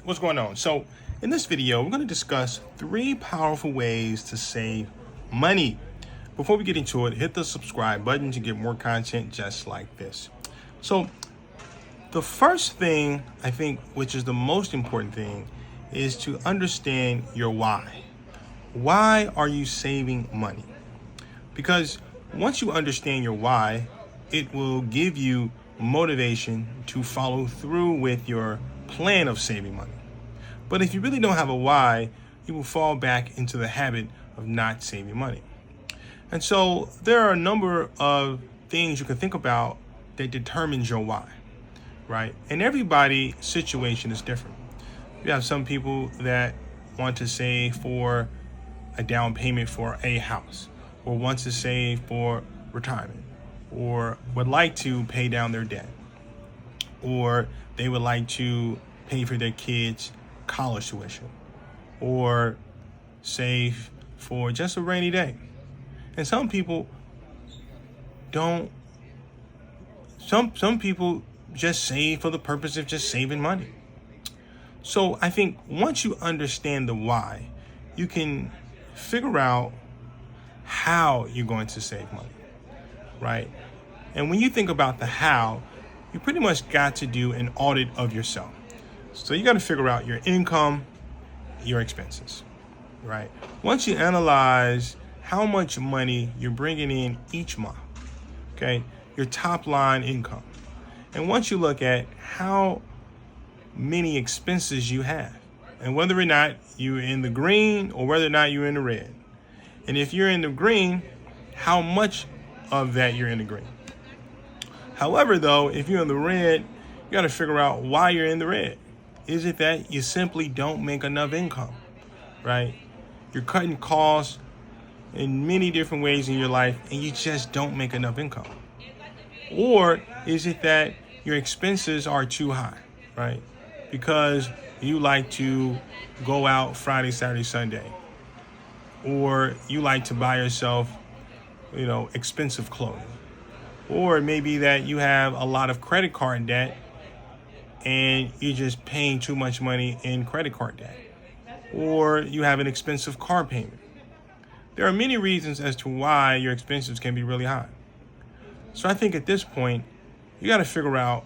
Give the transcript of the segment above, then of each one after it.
What's going on? So in this video, we're going to discuss 3 powerful ways to save money. Before we get into it, hit the subscribe button to get more content just like this. So the first thing, I think, which is the most important thing, is to understand your why. Why are you saving money? Because once you understand your why, it will give you motivation to follow through with your plan of saving money. But if you really don't have a why, you will fall back into the habit of not saving money. And so there are a number of things you can think about that determines your why, right? And everybody's situation is different. You have some people that want to save for a down payment for a house, or want to save for retirement, or would like to pay down their debt, or they would like to pay for their kids' college tuition, or save for just a rainy day. And some people don't, some people just save for the purpose of just saving money. So I think once you understand the why, you can figure out how you're going to save money, right? And when you think about the how, you pretty much got to do an audit of yourself. So you got to figure out your income, your expenses, right? Once you analyze how much money you're bringing in each month, okay, your top line income. And once you look at how many expenses you have, and whether or not you're in the green or whether or not you're in the red. And if you're in the green, how much of that you're in the green. However, though, if you're in the red, you got to figure out why you're in the red. Is it that you simply don't make enough income, right? You're cutting costs in many different ways in your life and you just don't make enough income? Or is it that your expenses are too high, right? Because you like to go out Friday, Saturday, Sunday, or you like to buy yourself, expensive clothing, or maybe that you have a lot of credit card debt and you're just paying too much money in credit card debt, or you have an expensive car payment. There are many reasons as to why your expenses can be really high. So I think at this point, you got to figure out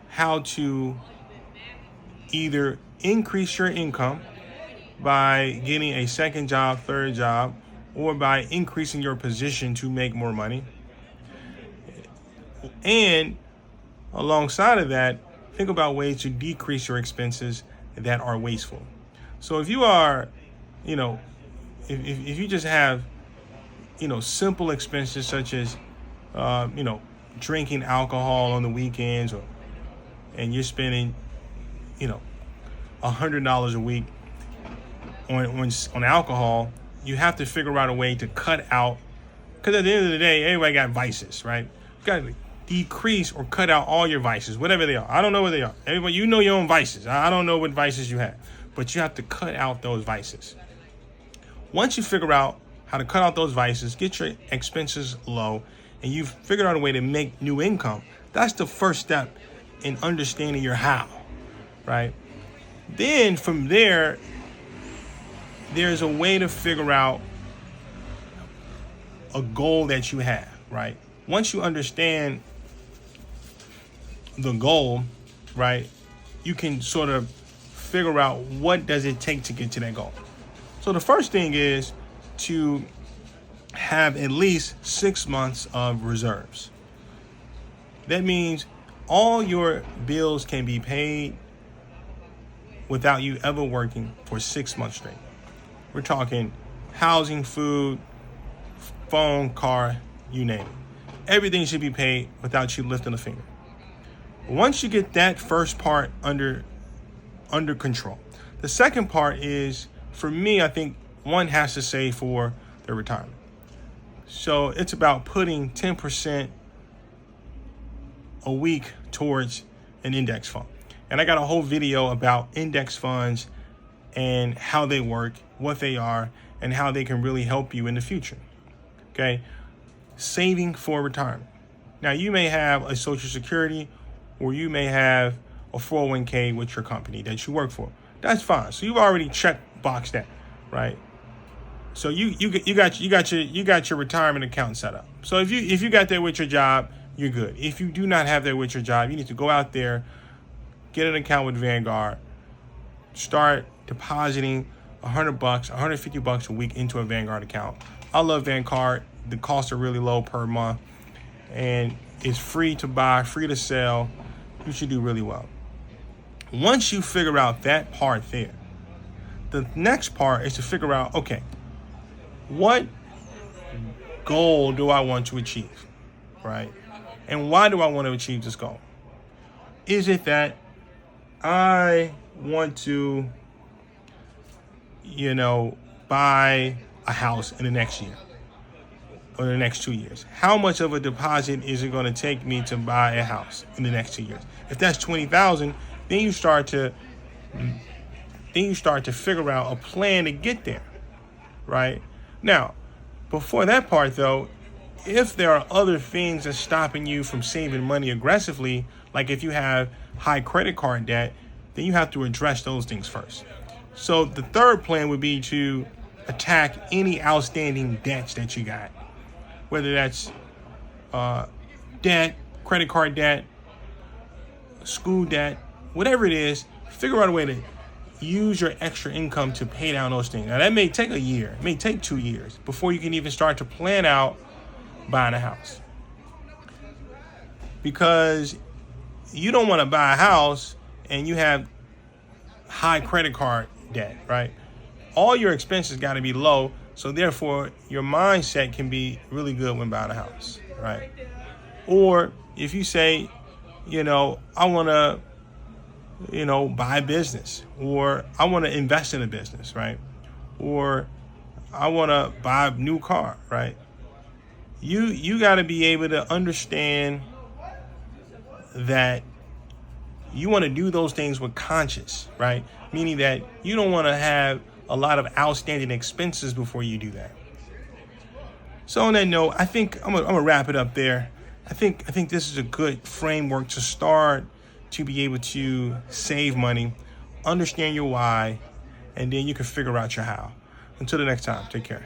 how to either increase your income by getting a second job, third job, or by increasing your position to make more money. And alongside of that, think about ways to decrease your expenses that are wasteful. So if you are, if you just have, simple expenses such as, drinking alcohol on the weekends, and you're spending, $100 a week on alcohol, you have to figure out a way to cut out, because at the end of the day, everybody got vices, right? You got to decrease or cut out all your vices, whatever they are. I don't know what they are. Everybody, you know your own vices. I don't know what vices you have, but you have to cut out those vices. Once you figure out how to cut out those vices, get your expenses low, and you've figured out a way to make new income, that's the first step in understanding your how, right? Then from there, there's a way to figure out a goal that you have, right? Once you understand the goal, right, you can sort of figure out what does it take to get to that goal. So the first thing is to have at least 6 months of reserves. That means all your bills can be paid without you ever working for 6 months straight. We're talking housing, food, phone, car, you name it. Everything should be paid without you lifting a finger. Once you get that first part under control, the second part is, for me, I think one has to save for their retirement. So it's about putting 10% a week towards an index fund. And I got a whole video about index funds and how they work, what they are, and how they can really help you in the future. Okay? Saving for retirement. Now, you may have a Social Security, or you may have a 401k with your company that you work for. That's fine. So you've already checked box that, right? So you got your retirement account set up. So if you got that with your job, you're good. If you do not have that with your job, you need to go out there, get an account with Vanguard, start depositing $100, $150 a week into a Vanguard account. I love Vanguard. The costs are really low per month, and it's free to buy, free to sell. You should do really well. Once you figure out that part there, the next part is to figure out, okay, what goal do I want to achieve, right? And why do I want to achieve this goal? Is it that I want to, buy a house in the next year or the next 2 years? How much of a deposit is it going to take me to buy a house in the next 2 years? If that's $20,000, then you start to figure out a plan to get there, right? Now, before that part though, if there are other things that's stopping you from saving money aggressively, like if you have high credit card debt, then you have to address those things first. So the third plan would be to attack any outstanding debts that you got, whether that's debt, credit card debt, school debt, whatever it is. Figure out a way to use your extra income to pay down those things. Now that may take a year, it may take 2 years before you can even start to plan out buying a house, because you don't want to buy a house and you have high credit card debt, right? All your expenses got to be low, so therefore your mindset can be really good when buying a house, right? Or if you say, I want to, buy a business, or I want to invest in a business, right? Or I want to buy a new car, right? You got to be able to understand that you want to do those things with conscience, right? Meaning that you don't want to have a lot of outstanding expenses before you do that. So on that note, I think I'm gonna wrap it up there. I think this is a good framework to start to be able to save money, understand your why, and then you can figure out your how. Until the next time, take care.